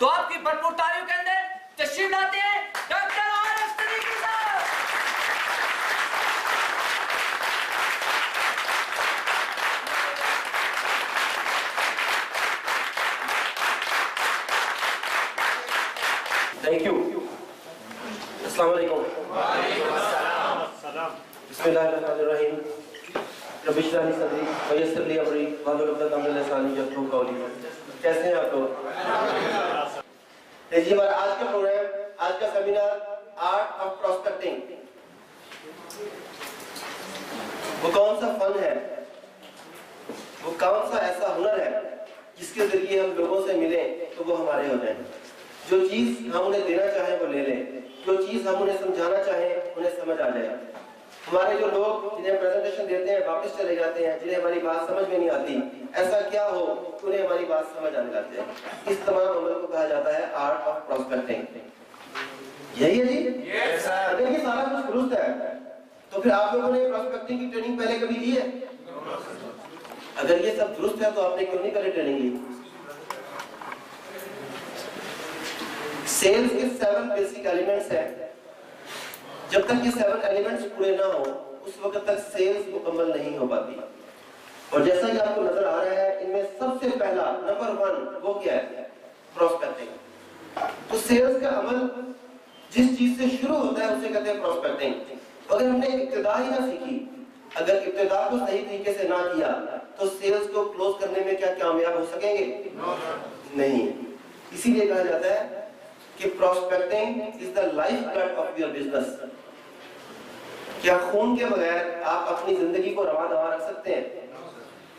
तो आपकी भरपूर तालियों के अंदर तशरीफ लाते हैं डॉक्टर आरएस सिद्दीकी साहब। Thank you. अस्सलाम वालेकुम। बिस्मिल्लाहिर्रहमानिर्रहीम। रब्बि इश्रह ली सदरी व यस्सिर ली अमरी वाहलुल उक़दतम मिन लिसानी यफ़क़हू क़ौली। कैसे हैं आप लोग? देखिए हमारा आज का प्रोग्राम, आज का सेमिनार आर्ट ऑफ प्रोस्पेक्टिंग। वो कौन सा फन है, वो कौन सा ऐसा हुनर है जिसके जरिए हम लोगों से मिलें तो वो हमारे हो जाए। जो चीज हम उन्हें देना चाहें वो ले लें, जो चीज हम उन्हें समझाना चाहें उन्हें समझ आ जाए। हमारे जो लोग जिन्हें प्रेजेंटेशन देते हैं वापस चले जाते हैं, जिन्हें हमारी बात समझ में नहीं आती, ऐसा क्या हो कि उन्हें हमारी बात समझ आने लगती है। इस तमाम अमल को कहा जाता है आर्ट ऑफ प्रोस्पेक्टिंग। यही है जी? Yes sir. अगर ये सारा कुछ दुरुस्त है तो फिर आप लोगों ने प्रोस्पेक्टिंग की ट्रेनिंग पहले कभी ली है? अगर ये सब दुरुस्त है तो आपने क्यों नहीं पहले ट्रेनिंग ली? सेल्स के 7 बेसिक एलिमेंट्स हैं। जब तक ये 7 एलिमेंट्स पूरे ना हो उस वक्त तक सेल्स मुकम्मल नहीं हो पाती। और जैसा कि आपको नजर आ रहा है, इनमें सबसे पहला नंबर 1 वो क्या है? प्रोस्पेक्टिंग। तो सेल्स का अमल जिस चीज से शुरू होता है उसे कहते हैं प्रोस्पेक्टिंग। अगर हमने इब्तिदा ही ना सीखी, अगर इब्तिदा को सही तरीके से ना किया तो सेल्स को क्लोज करने में क्या कामयाब हो सकेंगे? नहीं। इसीलिए कहा जाता है कि prospecting is the life blood of your business. क्या खून के बगैर आप अपनी जिंदगी को रवा दवा रख सकते हैं?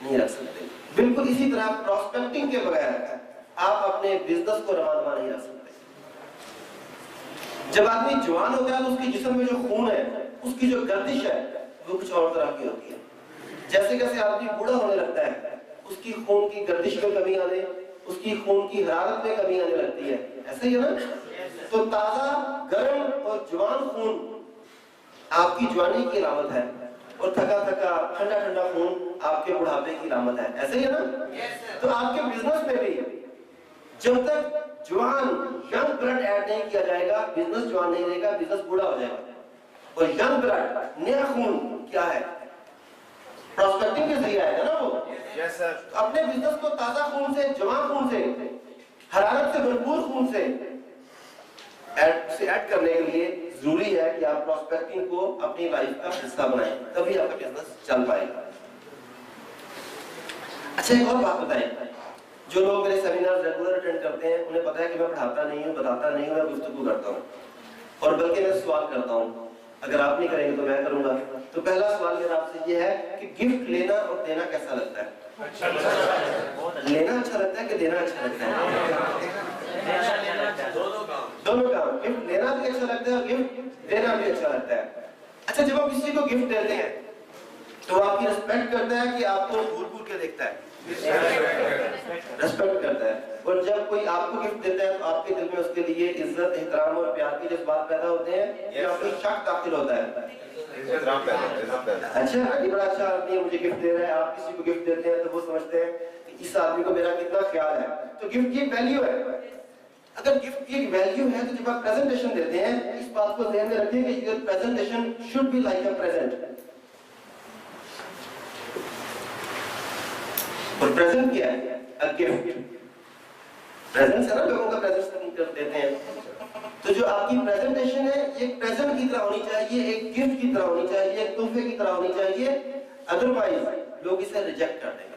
नहीं रख सकते। बिल्कुल इसी तरह प्रोस्पेक्टिंग के बगैर आप अपने बिजनेस को रवा दवा नहीं रख सकते। जब आदमी जवान होता है तो उसके जिस्म में जो खून है, उसकी जो गर्दिश है वो कुछ और तरह की होती है। जैसे जैसे आदमी बूढ़ा होने लगता है उसकी खून की गर्दिश में कमी आने, उसकी खून की हरारत में कमी आने लगती है। ऐसा ही है ना? तो ताजा, गर्म और जवान खून आपकी जवानी की अलामत है और थका थका ठंडा ठंडा खून आपके बुढ़ापे की अलामत है। ऐसा ही है ना? तो आपके बिजनेस में भी जब तक जवान यंग ब्लड ऐड नहीं किया जाएगा, बिजनेस जवान नहीं रहेगा, बिजनेस बूढ़ा हो जाएगा। और यंग ब्लड, नया खून क्या है? प्रोस्पेक्टिंग के जरिए आएगा ना वो। Yes sir. अपने बिजनेस को ताजा खून से, जवान खून से, हरारत से भरपूर खून से ऐड करने के लिए जरूरी है कि आप प्रोस्पेक्टिंग को अपनी लाइफ का हिस्सा बनाएं, तभी आपका बिजनेस चल पाएगा। अच्छा एक और बात बताएं, जो लोग मेरे सेमिनार रेगुलर अटेंड करते हैं उन्हें पता है कि मैं पढ़ाता नहीं हूँ, बताता नहीं हूँ, मैं गुफ्तगू करता हूँ और बल्कि मैं सवाल करता हूँ। अगर आप नहीं करेंगे तो मैं करूंगा। तो पहला सवाल मेरा आपसे ये है कि गिफ्ट लेना और देना कैसा लगता है? अच्छा लगता है। लेना अच्छा लगता है कि देना अच्छा लगता है? दोनों काम। गिफ्ट लेना भी अच्छा लगता है और गिफ्ट देना भी अच्छा लगता है। अच्छा, जब आप किसी को गिफ्ट देते हैं तो आपकी रिस्पेक्ट करता है कि आपको घूर घूर के देखता है? रिस्पेक्ट करता है। और जब कोई आपको गिफ्ट देता है तो आपके दिल में उसके लिए इज्जत, एहतराम और प्यार की जज्बात पैदा होते हैं या आपको शक दाखिल होता है? अच्छा, ये बड़ा अच्छा आदमी मुझे गिफ्ट दे रहा है। आप किसी को गिफ्ट देते हैं तो वो समझते हैं कि इस आदमी को मेरा कितना ख्याल है। तो गिफ्ट की वैल्यू है। अगर गिफ्ट की वैल्यू है तो जब आप प्रेजेंटेशन देते हैं, इस बात को ध्यान में रखिए कि your presentation should be like a present. और प्रेजेंट क्या है? A gift. प्रेजेंट है ना, लोगों का प्रेजेंटेशन देते हैं। तो जो आपकी प्रेजेंटेशन है ये प्रेजेंट की तरह होनी चाहिए, एक गिफ्ट की तरह होनी चाहिए, एक तोहफे की तरह होनी चाहिए। अदरवाइज लोग इसे रिजेक्ट कर देंगे।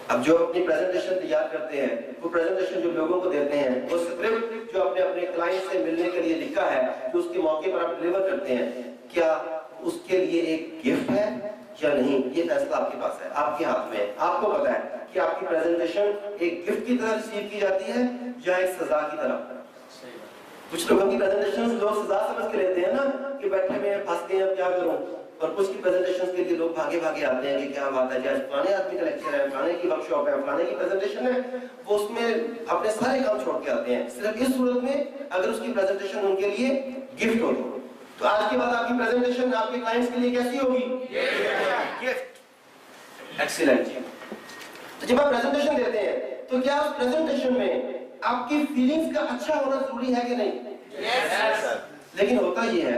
अब जो अपनी प्रेजेंटेशन तैयार करते हैं, वो प्रेजेंटेशन जो लोगों को देते हैं, वो स्क्रिप्ट जो आपने अपने क्लाइंट से मिलने के लिए लिखा है, जो उसके मौके पर आप डिलीवर करते हैं, क्या उसके लिए एक गिफ्ट है या नहीं? ये फैसला आपके पास है, आपके हाथ में है। आपको पता है कि आपकी प्रेजेंटेशन एक गिफ्ट की तरह रिसीव की जाती है या एक सजा की तरह। कुछ लोगों की प्रेजेंटेशन लोग सजा समझ के लेते हैं ना कि बैठे में फंस गए, अब क्या करूं। और कुछ की प्रेजेंटेशन के लिए लोग भागे भागे आते हैं कि क्या बात है, आज फलाने आदमी का लेक्चर है, फलाने की वर्कशॉप है, फलाने की प्रेजेंटेशन है, वो उसमें अपने सारे काम छोड़ के आते हैं। सिर्फ इस सूरत में अगर उसकी प्रेजेंटेशन उनके लिए गिफ्ट हो। तो आज के बाद आपकी प्रेजेंटेशन आपके क्लाइंट्स के लिए कैसी होगी? गिफ्ट। एक्सीलेंट। तो जब आप प्रेजेंटेशन देते हैं तो क्या उस प्रेजेंटेशन में आपकी फीलिंग्स का अच्छा होना जरूरी है कि नहीं? लेकिन होता ये है,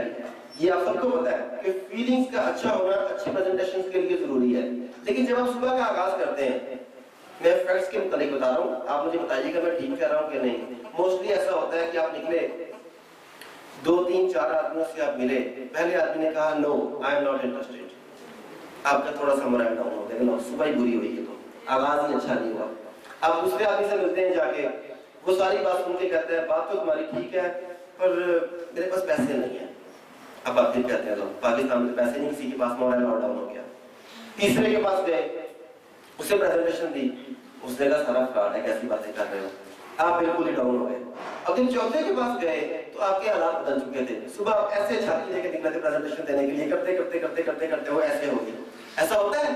ये आप सबको पता है कि फीलिंग्स का अच्छा होना अच्छी प्रेजेंटेशन के लिए जरूरी है। लेकिन जब आप सुबह का आगाज करते हैं, मैं फैक्ट्स के मुताबिक बता रहा हूँ, आप मुझे बताइएगा मैं ठीक कह रहा हूँ कि नहीं। मोस्टली ऐसा होता है कि आप निकले, 2 3 4 आदमियों से आप मिले, पहले आदमी ने कहा no I am not interested, आपका थोड़ा सा मोरल डाउन हो गया, सुबह ही बुरी हुई है, तो आगाज ही अच्छा नहीं हुआ। आप दूसरे आदमी से मिलते हैं जाके, वो सारी बात सुन के कहता है बात तो तुम्हारी ठीक है पर मेरे पास पैसे नहीं है। अब आप फिर कहते हैं पाकिस्तान में पैसे नहीं, किसी के पास मोरल डाउन हो गया। तीसरे के पास गए, उसे प्रेजेंटेशन दी, उसने कहा सारा फ्रॉड है, कैसी बातें कर रहे हो, आप बिल्कुल ही डाउन हो गए। अब जब चौथे के पास गए तो आपके हालात बदल चुके थे। सुबह आप ऐसे छाती लेके निकले थे प्रेजेंटेशन देने के लिए, करते करते करते करते करते वो ऐसे हो गए। ऐसा होता है?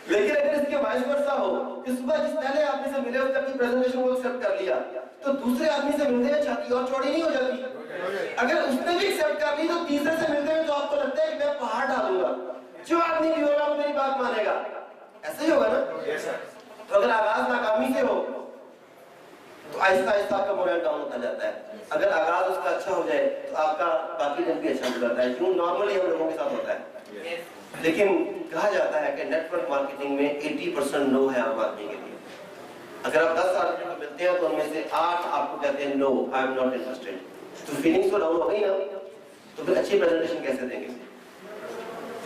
लेकिन अगर इसके वाइस वर्सा हो कि सुबह जिस पहले आदमी से मिले उसने अपनी प्रेजेंटेशन को एक्सेप्ट कर लिया, तो दूसरे आदमी से मिलते हुए छाती और चौड़ी नहीं हो जाती? अगर उसने भी एक्सेप्ट कर ली तो तीसरे से मिलते हुए तो आपको लगता है कि मैं पहाड़ डालूंगा, जो आदमी भी होगा वो मेरी बात मानेगा। ऐसा ही होगा ना? तो अगर आगाज नाकामी से हो तो आहिस्ता आहिस्ता आपका मोरल डाउन होता जाता है। अगर आगाज उसका अच्छा हो जाए तो आपका बाकी दिन भी अच्छा हो जाता है, क्यों नॉर्मली हम लोगों के साथ होता है। लेकिन कहा जाता है कि नेटवर्क मार्केटिंग में 80% नो है आम आदमी के लिए। अगर आप 10 आदमी को मिलते हैं तो उनमें से 8 आपको कहते हैं no I am not interested, तो फीलिंग्स तो डाउन हो गई ना, तो फिर अच्छी प्रेजेंटेशन कैसे देंगे?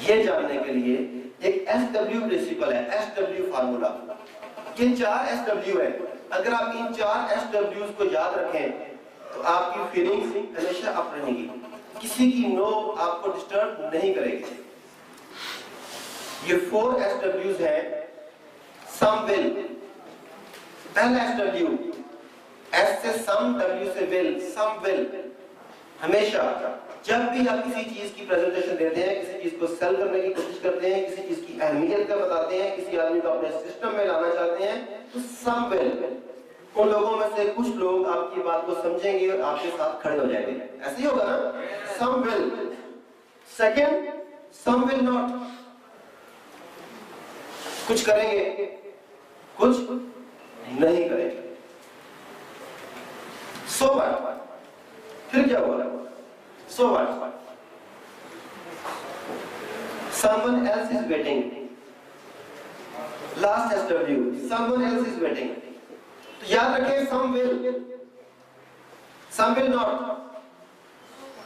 ये जानने के लिए एक SW प्रिंसिपल है, SW फार्मूला। ये 4 SW है। अगर आप इन 4 SWs को याद रखें तो आपकी फीलिंग्स हमेशा अप रहेंगी, किसी की नो आपको डिस्टर्ब नहीं करेगी। ये 4 SWs हैं। सम विल, पहला SW, S से सम, W से विल, सम विल। हमेशा जब भी आप किसी चीज की प्रेजेंटेशन देते हैं, किसी चीज को सेल करने की कोशिश करते हैं, किसी चीज की अहमियत का बताते हैं, किसी आदमी को अपने सिस्टम में लाना चाहते हैं, तो सम विल, उन लोगों में से कुछ लोग आपकी बात को समझेंगे और आपके साथ खड़े हो जाएंगे। ऐसे ही होगा ना? Some will. Second, some will not, कुछ करेंगे कुछ नहीं करेंगे। सो व्हाट, फिर क्या होगा? So what, someone else is waiting. Last SW, someone else is waiting. तो याद रखें, some will not,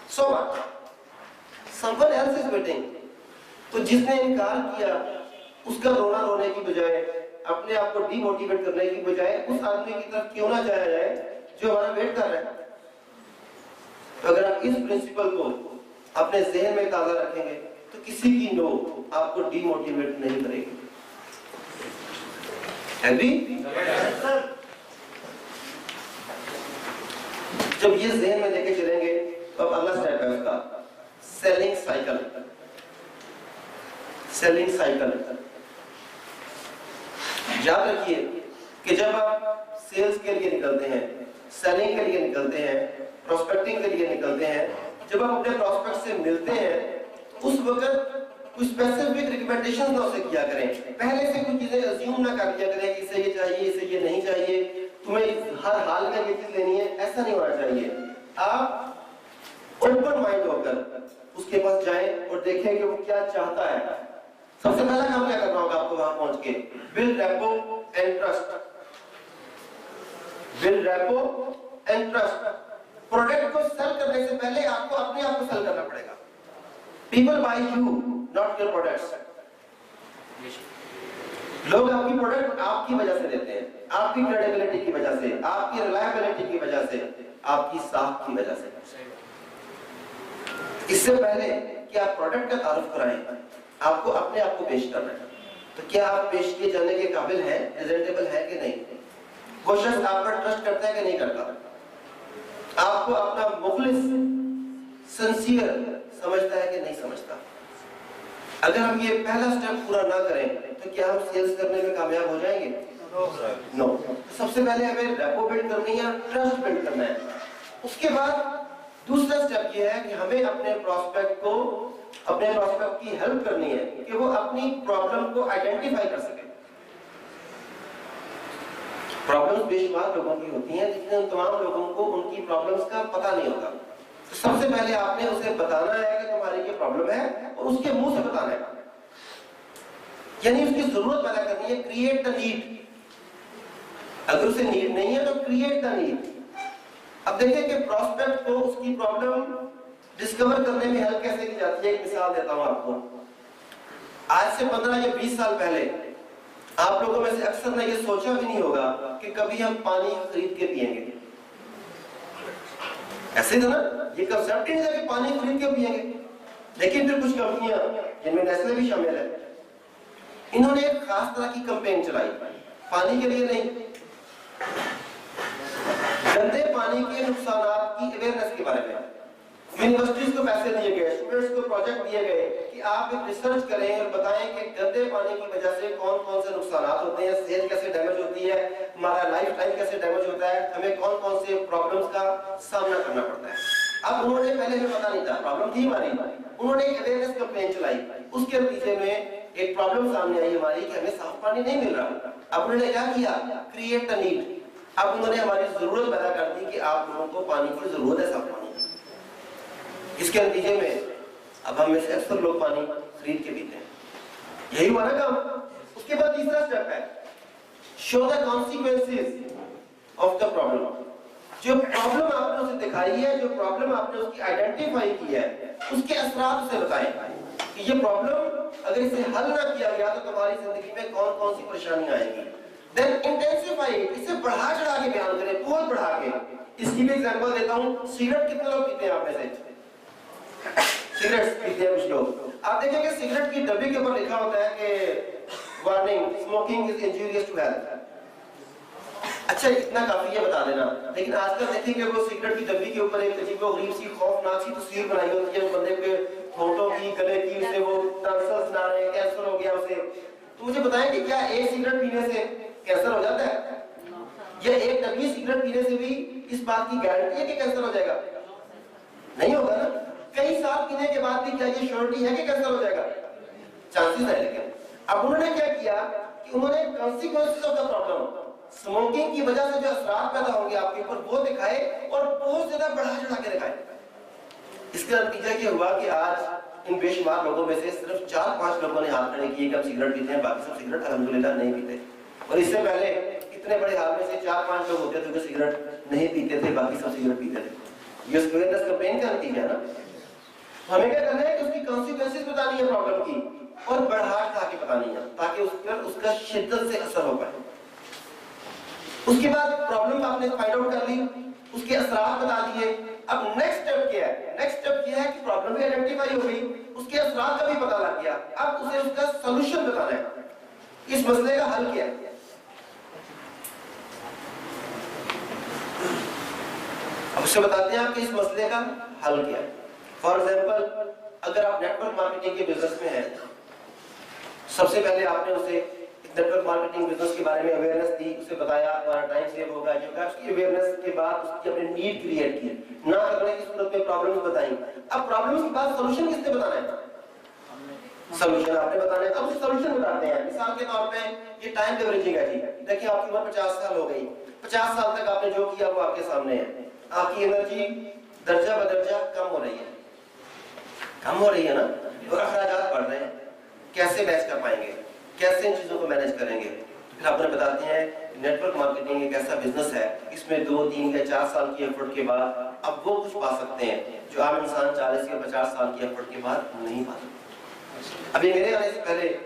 so what, someone else is waiting. तो जिसने इनकार किया उसका रोना रोने की बजाय, अपने आप को डीमोटिवेट करने की बजाय उस आदमी की तरफ क्यों ना जाया जाए जो हमारा वेट कर रहा है। तो अगर आप इस प्रिंसिपल को अपने जहन में ताजा रखेंगे तो किसी की नो आपको डीमोटिवेट नहीं करेगी। एग्री? जब ये जहन में लेके चलेंगे तो अब अगला स्टेप है उसका, सेलिंग साइकिल। सेलिंग साइकिल याद रखिए कि जब आप सेल्स के लिए निकलते हैं, सेलिंग के लिए निकलते हैं, प्रोस्पेक्टिंग के लिए निकलते हैं, जब आप अपने प्रोस्पेक्ट से मिलते हैं उस वक्त कुछ स्पेसिफिक रिकमेंडेशंस ना उसे किया करें। पहले से कुछ चीजें अज्यूम ना कर दिया करें कि इसे ये चाहिए, इसे ये नहीं चाहिए, तुम्हें हर हाल में ये चीज लेनी है, ऐसा नहीं होना चाहिए। आप ओपन माइंड होकर उसके पास जाएं और देखें कि वो क्या चाहता है। सबसे पहला काम क्या करना होगा आपको वहां पहुंच के? Build rapport and trust. Build rapport and trust. Product को सेल करने से पहले आपको अपने आप को सेल करना पड़ेगा। People buy you, not your products. लोग आपकी प्रोडक्ट आपकी वजह से लेते हैं, आपकी क्रेडिबिलिटी की वजह से, आपकी रिलायबिलिटी की वजह से, आपकी साख की वजह से। इससे पहले कि आप प्रोडक्ट का तारुफ कराएं, आपको अपने आप को पेश करना है। तो क्या आप पेश किए जाने के काबिल हैं, प्रेजेंटेबल है कि नहीं? वो शख्स आप पर ट्रस्ट करता है कि नहीं करता? आपको अपना मुखलिस, सिंसियर समझता है कि नहीं समझता? अगर हम ये पहला स्टेप पूरा ना करें तो क्या हम सेल्स करने में कामयाब हो जाएंगे? नो। सबसे पहले हमें रैपो बिल्ड करनी है, ट्रस्ट बिल्ड करना है। उसके बाद दूसरा स्टेप ये है कि हमें अपने प्रोस्पेक्ट की हेल्प करनी है कि वो अपनी प्रॉब्लम को आइडेंटिफाई कर सके। प्रॉब्लम्स बेशुमार लोगों की होती हैं, लेकिन उन तमाम लोगों को उनकी प्रॉब्लम्स का पता नहीं होता। तो सबसे पहले आपने उसे बताना है कि तुम्हारी ये प्रॉब्लम है, और उसके मुंह से बताना है, यानी उसकी जरूरत पैदा करनी है, क्रिएट द नीड। अगर उसे नीड नहीं है तो क्रिएट द नीड। अब देखिए कि प्रोस्पेक्ट को उसकी प्रॉब्लम डिस्कवर करने में हेल्प कैसे की जाती है। एक मिसाल देता हूं आपको। आज से 15 या 20 साल पहले आप लोगों में से अक्सर ने ये सोचा भी नहीं होगा कि कभी हम पानी खरीद के पिएंगे। ऐसे था ना, ये कंसेप्ट ही नहीं था कि पानी खरीद के पिएंगे। लेकिन फिर कुछ कंपनियां, जिनमें नेस्ले भी शामिल है, इन्होंने एक खास तरह की कैंपेन चलाई, पानी के लिए नहीं, गंदे पानी के नुकसानात की अवेयरनेस के बारे में। यूनिवर्सिटीज को पैसे दिए गए, स्टूडेंट्स को प्रोजेक्ट दिए गए कि आप एक रिसर्च करें और बताएं कि गंदे पानी की वजह से कौन कौन से नुकसानात होते हैं, सेहत कैसे डैमेज होती है, हमारा लाइफ टाइम कैसे डैमेज होता है, हमें कौन कौन से प्रॉब्लम्स का सामना करना पड़ता है। अब उन्होंने, पहले हमें पता नहीं था, प्रॉब्लम थी हमारी, उन्होंने एक अवेयरनेस कैंपेन चलाई। उसके नतीजे में एक प्रॉब्लम सामने आई हमारी कि हमें साफ पानी नहीं मिल रहा। अब उन्होंने क्या किया, क्रिएट द नीड। अब उन्होंने हमारी जरूरत पैदा कर दी कि आप लोगों को पानी की जरूरत है, साफ पानी। इसके नतीजे में अब हम में से अक्सर लोग पानी खरीद के पीते हैं। यही हुआ ना काम। उसके बाद तीसरा स्टेप है, show the consequences of the problem. जो प्रॉब्लम आपने उसे दिखाई है, जो प्रॉब्लम आपने उसकी आइडेंटिफाई की है, उसके असरात उसे बताएं कि ये प्रॉब्लम अगर इसे हल ना किया गया तो तुम्हारी जिंदगी में कौन कौन सी परेशानियां आएंगी। देन इंटेंसिफाई, इसे बढ़ा चढ़ा के बयान करें, बहुत बढ़ा के। इसकी भी एग्जांपल देता हूं। सिगरेट कितने लोग पीते हैं आप में से? सिगरेट पीते हैं कुछ लोग। आप देखेंगे सिगरेट की डब्बी के ऊपर लिखा होता है कि warning, smoking is injurious to health. अच्छा, इतना काफी है बता देना। लेकिन आजकल देखेंगे वो सिगरेट की डब्बी के ऊपर एक अजीब सी खौफनाक सी तस्वीर बनाई होती है, बंदे के होठों की, गले की, उसे वो टॉन्सिल्स ना रहे, कैंसर हो गया उसे। तो मुझे बताएं कि क्या एक सिगरेट पीने से कैंसर हो जाता है? या एक डब्बी सिगरेट पीने से भी इस बात की गारंटी है कि कैंसर हो जाएगा? नहीं होगा ना। कई साल पीने के बाद भी क्या ये श्योरिटी है कि कैंसर हो जाएगा? चांसेस है। लेकिन अब उन्होंने क्या किया कि उन्होंने consequences of the problem, smoking की वजह से जो असरात पैदा होंगे आपके ऊपर, वो दिखाए और बहुत ज्यादा बढ़ा चढ़ा के दिखाए। इसका नतीजा ये हुआ कि आज इन बेशुमार लोगों में से सिर्फ 4-5 लोगों ने हाथ खड़े किए कि हम सिगरेट पीते हैं, बाकी सब सिगरेट अल्हम्दुलिल्लाह नहीं पीते। और इससे पहले इतने बड़े हाल में से 4-5 लोग होते थे जो सिगरेट नहीं पीते थे, बाकी सब सिगरेट पीते थे। ये अवेयरनेस कैंपेन का नतीजा है ना। हमें क्या करना है कि उसकी कॉन्सिक्वेंसेस बतानी है प्रॉब्लम की, और बढ़ा चढ़ा के बतानी है, ताकि उस पर उसका शिद्दत से असर हो पाए। उसके बाद प्रॉब्लम आपने फाइंड आउट कर ली, उसके असरात बता दिए। अब नेक्स्ट स्टेप क्या है? नेक्स्ट स्टेप ये है कि प्रॉब्लम भी आइडेंटिफाई हो गई, उसके असरात का भी पता लग गया। अब उसे उसका सॉल्यूशन बताना है, इस मसले का हल क्या है। अब उसे बताते हैं आपके इस मसले का हल क्या है। फॉर एग्जाम्पल, अगर आप नेटवर्क मार्केटिंग के बिजनेस में हैं, सबसे पहले आपने उसे नेटवर्क मार्केटिंग बिजनेस के बारे में अवेयरनेस दी, उसे बताया हमारा टाइम सेव होगा, जो है उसकी अवेयरनेस के बाद उसकी अपनी नीड क्रिएट की, ना करने की सूरत में प्रॉब्लम्स बताई। अब प्रॉब्लम्स के बाद सॉल्यूशन किसने बताना है? सॉल्यूशन आपने बताना है। अब सॉल्यूशन बताते हैं। मिसाल के तौर पे ये टाइम लेवरेजिंग है। ठीक, देखिए आपकी उम्र 50 साल हो गई, 50 साल तक आपने जो किया वो आपके सामने है। आपकी एनर्जी दर्जा बदर्जा कम हो रही है, कम हो रही है ना, और अखराजात बढ़ रहे हैं। कैसे मैच कर पाएंगे, कैसे इन चीजों को मैनेज करेंगे? फिर आपने बताते हैं नेटवर्क मार्केटिंग एक ऐसा बिजनेस है, इसमें 2, 3 या 4 साल की एफर्ट के बाद अब वो कुछ पा सकते हैं जो आम इंसान 40 या 50 साल की एफर्ट के बाद नहीं पा सकते। अभी मेरे आने से पहले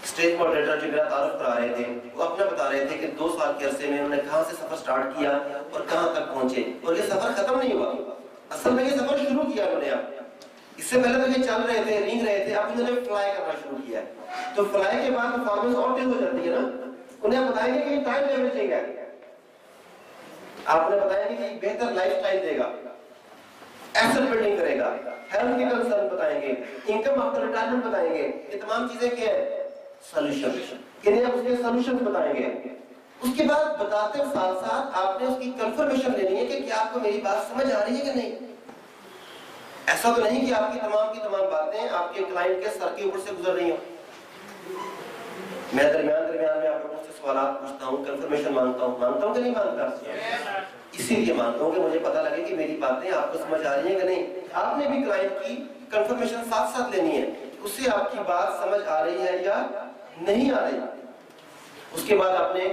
स्टेज मॉडरेटर जो मेरा तारुफ करा रहे थे, वो अपना बता रहे थे कि 2 साल के अरसे में उन्होंने कहां से सफर स्टार्ट किया और कहां तक पहुंचे, और ये सफर खत्म नहीं हुआ। असल में ये सफर शुरू किया उन्होंने। इससे पहले तो ये चल रहे थे, रेंग रहे थे, अब इन्होंने फ्लाई करना शुरू किया। तो फ्लाई के बाद परफॉर्मेंस और तेज हो जाती है ना। उन्हें बताएंगे कि टाइम लेवरेजिंग है, आपने बताएंगे कि बेहतर लाइफस्टाइल देगा, एसेट बिल्डिंग करेगा, हेल्थ के कंसर्न बताएंगे, इनकम आफ्टर रिटायरमेंट बताएंगे। ये तमाम चीजें क्या है? सॉल्यूशन। इन्हें आप उसके सॉल्यूशंस बताएंगे। उसके बाद बताते साथ साथ आपने उसकी कंफर्मेशन लेनी है कि क्या आपको मेरी बात समझ आ रही है कि नहीं। ऐसा तो नहीं कि आपकी तमाम बातें आपके क्लाइंट के सर के ऊपर से गुजर रही हो। मैं दरमियान में आप लोगों से सवाल पूछता हूँ, कंफर्मेशन मांगता हूँ कि नहीं मांगता? इसीलिए मांगता हूँ कि मुझे पता लगे कि मेरी बातें आपको समझ आ रही हैं कि नहीं। आपने भी क्लाइंट की कंफर्मेशन साथ साथ लेनी है, उससे आपकी बात समझ आ रही है या नहीं आ रही। उसके बाद आपने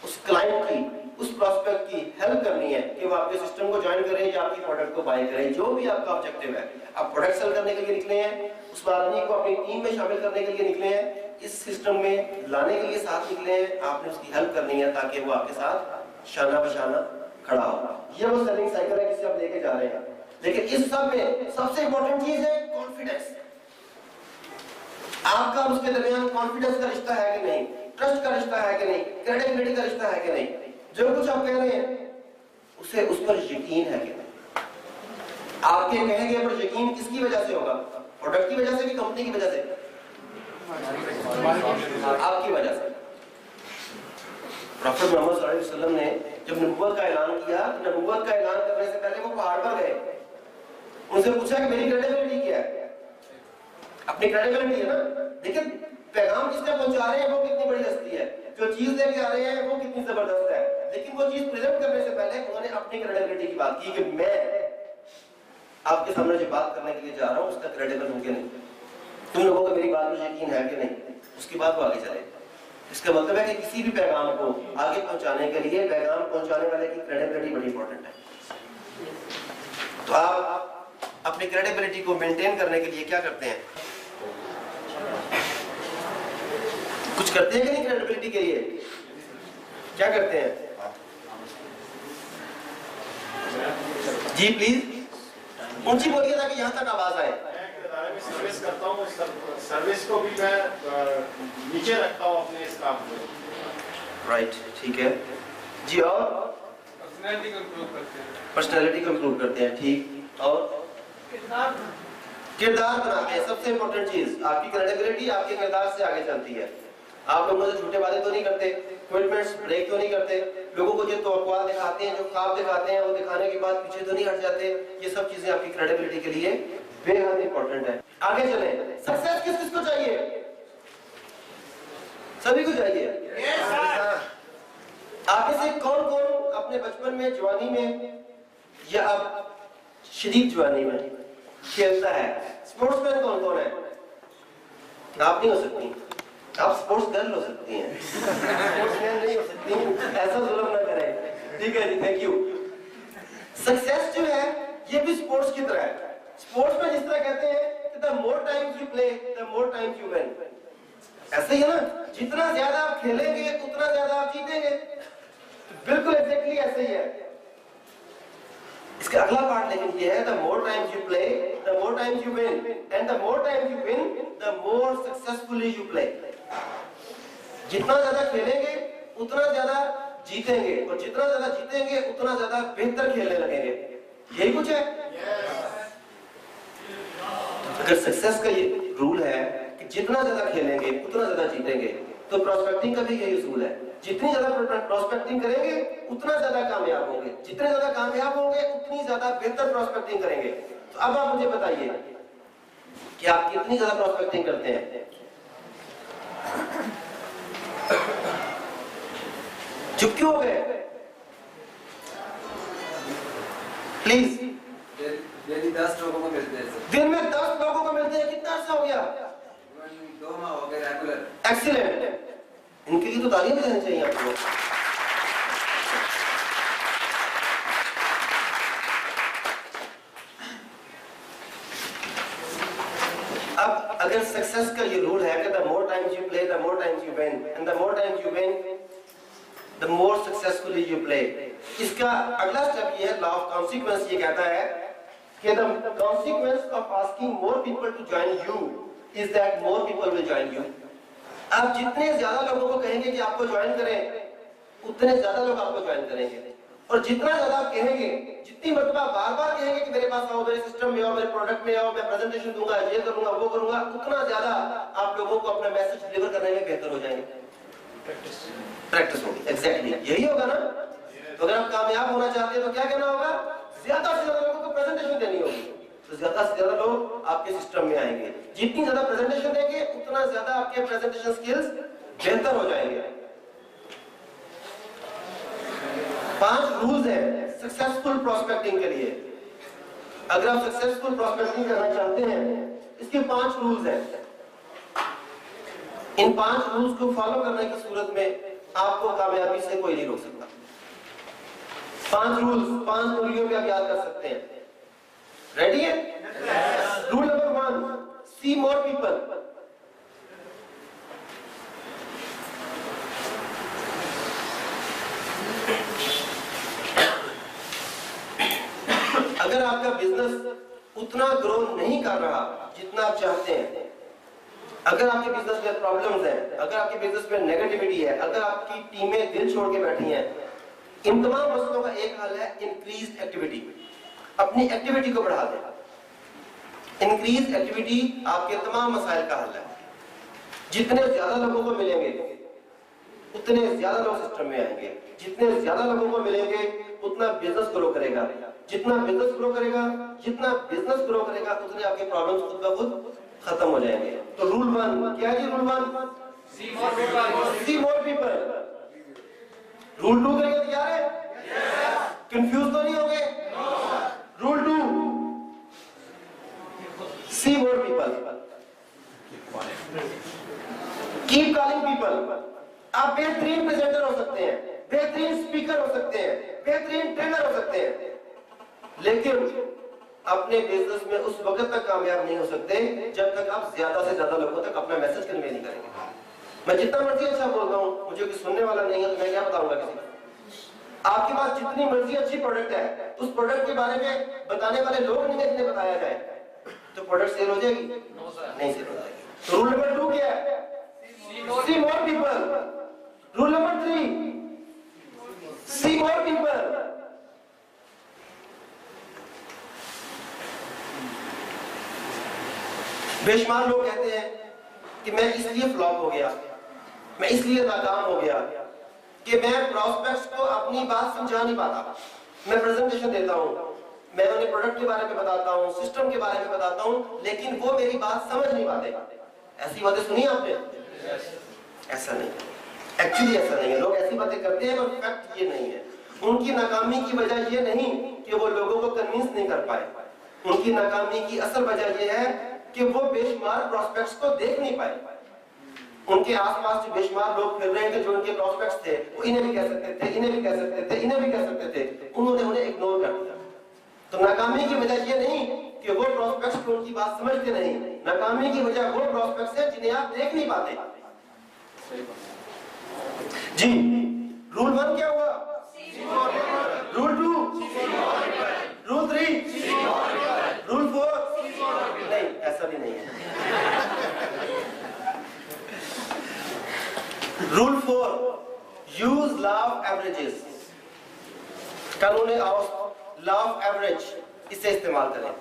उस क्लाइंट की, उस प्रोस्पेक्ट की हेल्प करनी है कि वो आपके सिस्टम को ज्वाइन करे या आपकी प्रोडक्ट को बाय करे, जो भी आपका ऑब्जेक्टिव है। आप प्रोडक्ट सेल करने के लिए निकले हैं, उस आदमी को अपनी टीम में शामिल करने के लिए निकले हैं, इस सिस्टम में लाने के लिए साथ निकले हैं, आपने उसकी हेल्प करनी है ताकि वो आपके साथ शाना बशाना खड़ा हो। ये वो सेलिंग साइकिल है जिसे आप लेके जा रहे हैं। लेकिन इस सब में सबसे इंपॉर्टेंट चीज है कॉन्फिडेंस। आपका उसके दरमियान कॉन्फिडेंस का रिश्ता है कि नहीं, ट्रस्ट का रिश्ता है कि नहीं, क्रेडिबिलिटी का रिश्ता है कि नहीं। जो कुछ आप कह रहे हैं उसे उस पर यकीन है कि नहीं। आपके कहे गए पर यकीन किसकी वजह से होगा? प्रोडक्ट की वजह से कि कंपनी की वजह से? आपकी वजह से। प्रॉफेट मोहम्मद सल्लल्लाहु अलैहि वसल्लम ने जब नबुव्वत का ऐलान किया, नबुव्वत का ऐलान करने से पहले वो पहाड़ पर गए, उनसे पूछा कि मेरी क्रेडिबिलिटी क्या है? अपनी क्रेडिबिलिटी है ना, लेकिन पैगाम किसने पहुंचा रहे हैं वो कितनी बड़ी हस्ती है, जो चीज लेके आ रहे हैं वो कितनी जबरदस्त है। लेकिन वो चीज प्रेजेंट करने से पहले उन्होंने अपनी क्रेडिबिलिटी की बात की कि मैं आपके सामने जो बात करने के लिए जा रहा हूँ उसका क्रेडिबल हूं कि नहीं, तुम लोगों को मेरी बात में यकीन है कि नहीं। उसके बाद वो आगे चले। इसका मतलब है कि किसी भी पैगाम को आगे पहुंचाने के लिए पैगाम पहुंचाने वाले की क्रेडिबिलिटी बड़ी इंपॉर्टेंट है। तो आप अपनी क्रेडिबिलिटी को मेंटेन करने के लिए क्या करते हैं? कुछ करते हैं कि नहीं क्रेडिबिलिटी के लिए? क्या करते हैं? जी प्लीज ऊंची बोलिए ताकि यहाँ तक आवाज आए। मैं सर्विस करता हूँ, सर्विस को भी मैं नीचे रखता हूँ अपने इस काम को। राइट, ठीक है जी। और पर्सनैलिटी को इम्प्रूव करते हैं। पर्सनैलिटी को इम्प्रूव करते हैं, ठीक। और किरदार बनाते हैं। सबसे इंपॉर्टेंट चीज आपकी क्रेडिबिलिटी आपके किरदार से आगे चलती है। आप लोगों से झूठे वादे तो नहीं करते, कमिटमेंट्स ब्रेक तो नहीं करते, लोगों को जो तवक्कुआत दिखाते हैं, जो ख्वाब दिखाते हैं, वो दिखाने के बाद पीछे तो नहीं हट जाते। ये सब चीजें आपकी क्रेडिबिलिटी के लिए बेहद इंपॉर्टेंट है। आगे चले। सक्सेस किस किस को चाहिए? सभी को चाहिए। आप में से कौन कौन अपने बचपन में, जवानी में या अब शदीद जवानी में खेलता है? स्पोर्ट्समैन कौन कौन है? आप नहीं हो सकती, आप स्पोर्ट्स गर्ल हो सकती हैं, स्पोर्ट्समैन नहीं हो सकती। ऐसा जुल्म ना करें, ठीक है जी, थैंक यू। सक्सेस जो है ये भी स्पोर्ट्स की तरह है। स्पोर्ट्स में जिस तरह कहते हैं कि the more times you play the more times you win, ऐसे ही है ना, जितना ज्यादा आप खेलेंगे उतना ज्यादा आप जीतेंगे। बिल्कुल एग्जैक्टली ऐसे ही है। इसका अगला पार्ट लेकिन ये है the more times you play the more times you win and the more times you win the more successfully you play. जितना ज्यादा खेलेंगे उतना ज्यादा जीतेंगे और जितना ज्यादा जीतेंगे उतना ज्यादा बेहतर खेलने लगेंगे। यही कुछ है। अगर सक्सेस का ये रूल है कि जितना ज्यादा खेलेंगे उतना ज्यादा जीतेंगे, तो प्रोस्पेक्टिंग का भी यही उसूल है। जितनी ज्यादा प्रोस्पेक्टिंग करेंगे उतना ज्यादा कामयाब होंगे, जितने ज्यादा कामयाब होंगे उतनी ज्यादा बेहतर प्रोस्पेक्टिंग करेंगे। तो अब आप मुझे बताइए कि आप कितनी ज्यादा प्रोस्पेक्टिंग करते हैं? चुप क्यों हो गए? प्लीज। डेली 10 लोगों को मिलते हैं। दिन में 10 लोगों को मिलते हैं। कितना अर्सा हो गया? 2 माह हो गए रेगुलर। एक्सीलेंट। इनके लिए तो तालियां देनी चाहिए आपको। अब अगर सक्सेस का ये रूल है कि the more times you play the more times you win and the more times you win the more successfully you play, इसका अगला स्टेप ये है, लॉ ऑफ कॉन्सिक्वेंस ये कहता है कि the consequence of asking more people to join you is that more people will join you. आप जितने ज्यादा लोगों को कहेंगे कि आपको ज्वाइन करें उतने ज्यादा लोग आपको ज्वाइन करेंगे, और जितना ज्यादा आप कहेंगे, जितनी मर्तबा बार बार कहेंगे कि मेरे पास आओ, मेरे सिस्टम में आओ, मेरे प्रोडक्ट में आओ, मैं प्रेजेंटेशन दूंगा, ये करूंगा, वो करूंगा, उतना ज्यादा आप लोगों को अपना मैसेज डिलीवर करने में बेहतर हो जाएंगे। प्रैक्टिस होगी। एग्जैक्टली यही होगा ना। तो अगर आप कामयाब होना चाहते हैं तो क्या करना होगा? ज्यादा से ज्यादा लोगों को प्रेजेंटेशन देनी होगी, तो ज्यादा से ज्यादा लोग आपके सिस्टम में आएंगे। जितनी ज्यादा प्रेजेंटेशन देंगे उतना ज्यादा आपके प्रेजेंटेशन स्किल्स बेहतर हो जाएंगे। 5 रूल्स हैं सक्सेसफुल प्रोस्पेक्टिंग के लिए। अगर आप सक्सेसफुल प्रोस्पेक्टिंग करना चाहते हैं, इसके 5 रूल्स हैं। इन 5 रूल्स को फॉलो करने की सूरत में आपको कामयाबी से कोई नहीं रोक सकता। 5 रूल्स 5 मूल्यों पे आप याद कर सकते हैं। रेडी है? रूल नंबर 1, सी मोर पीपल। अगर आपका बिजनेस उतना ग्रो नहीं कर रहा जितना आप चाहते हैं, अगर आपके बिजनेस में प्रॉब्लम्स हैं, अगर आपके बिजनेस में नेगेटिविटी है, अगर आपकी टीमें दिल छोड़ के बैठी हैं, इन तमाम मसलों का एक हल है इंक्रीज एक्टिविटी। अपनी एक्टिविटी को बढ़ा दें। इंक्रीज एक्टिविटी आपके तमाम मसाइल का हल है। जितने ज्यादा लोगों को मिलेंगे उतने ज्यादा लोग सिस्टम में आएंगे। जितने ज्यादा लोगों को मिलेंगे उतना बिजनेस ग्रो करेगा। जितना बिजनेस ग्रो करेगा, जितना बिजनेस ग्रो करेगा, उतने आपके प्रॉब्लम्स खुद ब खुद खत्म हो जाएंगे। तो रूल 1 क्या है जी? रूल 1 सी मोर पीपल। रूल 2 के लिए तैयार है? कंफ्यूज तो नहीं हो गए? Rule 2 see more people. Keep calling people. आप बेहतरीन प्रेजेंटर हो सकते हैं, बेहतरीन स्पीकर हो सकते हैं, बेहतरीन ट्रेनर हो सकते हैं, लेकिन अपने बिजनेस में उस वक्त तक कामयाब नहीं हो सकते जब तक आप ज्यादा से ज्यादा लोगों तक अपना मैसेज कन्वे नहीं करेंगे। मैं जितना मर्जी अच्छा बोलता हूँ, मुझे कोई सुनने वाला नहीं है तो मैं क्या बताऊंगा किसी को? आपके पास जितनी मर्जी अच्छी प्रोडक्ट है, उस प्रोडक्ट के बारे में बताने वाले लोग नहीं है जिन्हें बताया जाए, तो प्रोडक्ट सेल हो जाएगी? नहीं सेल हो जाएगी। तो रूल नंबर 2 क्या है? सी मोर पीपल। रूल नंबर 3 सी मोर पीपल। बेशुमार लोग कहते हैं कि मैं इसलिए फ्लॉप हो गया, मैं इसलिए नाकाम हो गया कि मैं प्रॉस्पेक्ट्स को अपनी बात समझा नहीं पाता। मैं प्रेजेंटेशन देता हूं, मैं उन्हें प्रोडक्ट के बारे में बताता हूं, सिस्टम के बारे में बताता हूं, लेकिन वो मेरी बात समझ नहीं पाते। ऐसी बातें सुनी आपने? ऐसा नहीं, एक्चुअली ऐसा नहीं है। लोग ऐसी बातें करते हैं पर फैक्ट ये नहीं है। उनकी नाकामी की वजह ये नहीं कि वो लोगों को कन्विंस नहीं कर पाए। उनकी नाकामी की असल वजह ये है कि वो बेशुमार प्रोस्पेक्ट्स को देख नहीं पाए। उनके आसपास जो बेशुमार लोग फिर रहे थे, जो उनके प्रोस्पेक्ट्स थे, वो इन्हें भी कह सकते थे, इन्हें भी कह सकते थे, इन्हें भी कह सकते थे, उन्होंने उन्हें इग्नोर कर दिया। तो नाकामी की वजह ये नहीं कि वो प्रोस्पेक्ट्स को उनकी बात समझते नहीं, नाकामी की वजह वो प्रोस्पेक्ट्स हैं जिन्हें आप देख नहीं पाते। जी, रूल 1 क्या हुआ? रूल 2, रूल 3, रूल 4 नहीं, ऐसा भी नहीं है। Rule 4 use law of averages. कानून लॉ ऑफ एवरेज, इसे इस्तेमाल करें।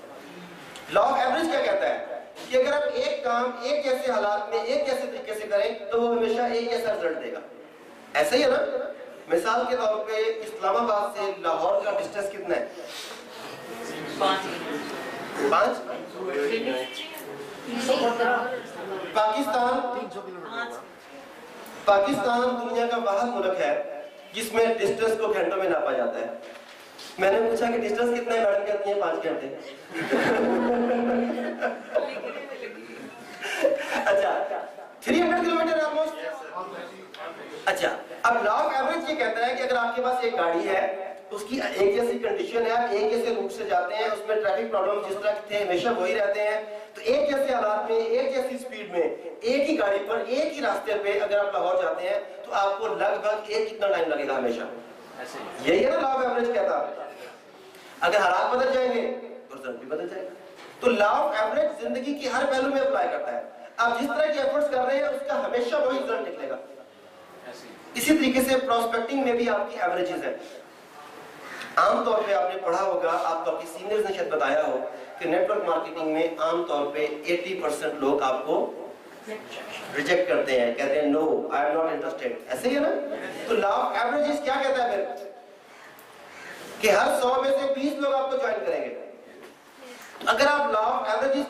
लॉ ऑफ एवरेज क्या कहता है कि अगर आप एक काम एक जैसे हालात में एक जैसे तरीके से करें तो वो हमेशा एक जैसा रिजल्ट देगा। ऐसा ही है ना? मिसाल के तौर पे इस्लामाबाद से लाहौर का डिस्टेंस कितना है? 5। पाकिस्तान दुनिया का वाहिद मुल्क है जिसमें डिस्टेंस को घंटों में नापा जाता है। मैंने पूछा कि डिस्टेंस कितना है? मैडम कहती है 5 घंटे। अच्छा, 300 किलोमीटर ऑलमोस्ट। अच्छा, अब लॉ ऑफ एवरेज ये कहता है कि अगर आपके पास एक गाड़ी है, उसकी एक जैसी कंडीशन है, आप एक जैसे रूट से जाते हैं, उसमें ट्रैफिक प्रॉब्लम जिस तरह थे हमेशा वही रहते हैं, तो एक जैसे हालात में, एक जैसी स्पीड में, एक ही गाड़ी पर, एक ही रास्ते पे अगर आप लाहौर जाते हैं तो आपको लगभग एक कितना टाइम लगेगा हमेशा? यही है ना लॉ ऑफ एवरेज कहता है। अगर हालात बदल जाएंगे तो रिजल्ट भी बदल जाएगा। तो लॉ ऑफ एवरेज जिंदगी की हर पहलू में अप्लाई करता है। आप जिस तरह के एफर्ट्स कर रहे हैं उसका हमेशा वही रिजल्ट निकलेगा। इसी तरीके से प्रोस्पेक्टिंग में भी आपकी एवरेजेस है। आमतौर पे आपने पढ़ा होगा, आपको आपके सीनियर्स ने शायद बताया हो कि नेटवर्क मार्केटिंग में आमतौर पे 80% लोग आपको रिजेक्ट करते हैं, कहते हैं no, I am not interested. ऐसे ही है ना? तो लॉ ऑफ एवरेजेस क्या कहता है फिर कि हर 100 में से 20 लोग आपको ज्वाइन करेंगे। अगर आप लॉ ऑफ एवरेजेस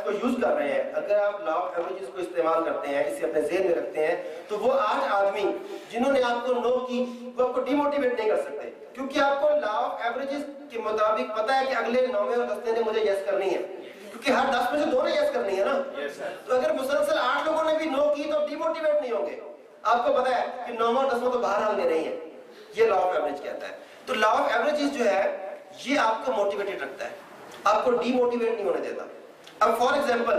को यूज कर रहे हैं, अगर आप लॉ ऑफ एवरेजेस को इस्तेमाल करते हैं, इसे अपने ज़हन में रखते हैं, तो वो 8 आदमी जिन्होंने आपको नो की वो आपको डिमोटिवेट नहीं कर सकते, क्योंकि आपको लॉ ऑफ एवरेजेस के मुताबिक पता है कि अगले 9वें और 10वें ने मुझे यस करनी है, क्योंकि हर 10 में से 2 ने यस करनी है ना। तो अगर मुसलसल 8 लोगों ने भी नो की तो डिमोटिवेट नहीं होंगे। आपको पता है कि 9वां और 10वां तो बाहर हाल में नहीं है, ये लॉ ऑफ एवरेज कहता है। तो लॉ ऑफ एवरेजेस जो है ये आपको मोटिवेटेड रखता है, आपको डीमोटिवेट नहीं होने देता। अब फॉर एग्जांपल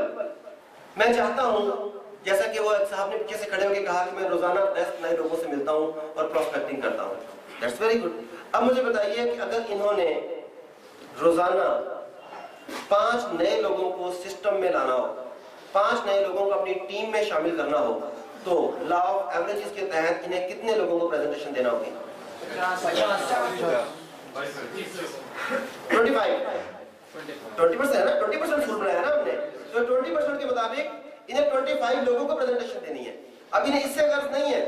मैं चाहता हूं, जैसा कि वो साहब ने पीछे से खड़े होकर कहा कि मैं रोजाना 10 नए लोगों से मिलता हूं और प्रोस्पेक्टिंग करता हूं, दैट्स वेरी गुड। अब मुझे बताइए कि अगर इन्होंने रोजाना 5 नए लोगों को सिस्टम में लाना हो, 5 नए लोगों को अपनी टीम में शामिल करना हो, तो लॉ ऑफ एवरेजेस के तहत इन्हें कितने लोगों को प्रेजेंटेशन देना होगी? 20% है ना, 20% फुल बनाया ना हमने, तो 20% के मुताबिक इन्हें 25 लोगों को प्रेजेंटेशन देनी है। अब इन्हें इससे गर्ज नहीं है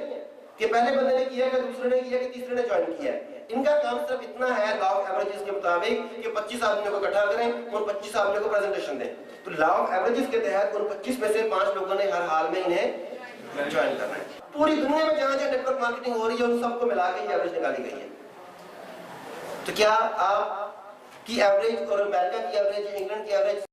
कि पहले बंदे ने किया, कि दूसरे ने किया, कि तीसरे ने ज्वाइन किया है। इनका काम सिर्फ इतना है लॉ ऑफ एवरेजेस के मुताबिक कि 25 आदमियों को इकट्ठा करें, उन 25 आदमियों को प्रेजेंटेशन दें। तो लॉ ऑफ एवरेजेस के तहत उन 25 में से 5 लोगों ने हर हाल में इन्हें ज्वाइन करना है। पूरी दुनिया में जहां जहां नेटवर्क मार्केटिंग हो रही है उन सबको मिला के ये एवरेज निकाली गई है। तो क्या आप की एवरेज और अमेरिका की एवरेज, इंग्लैंड की एवरेज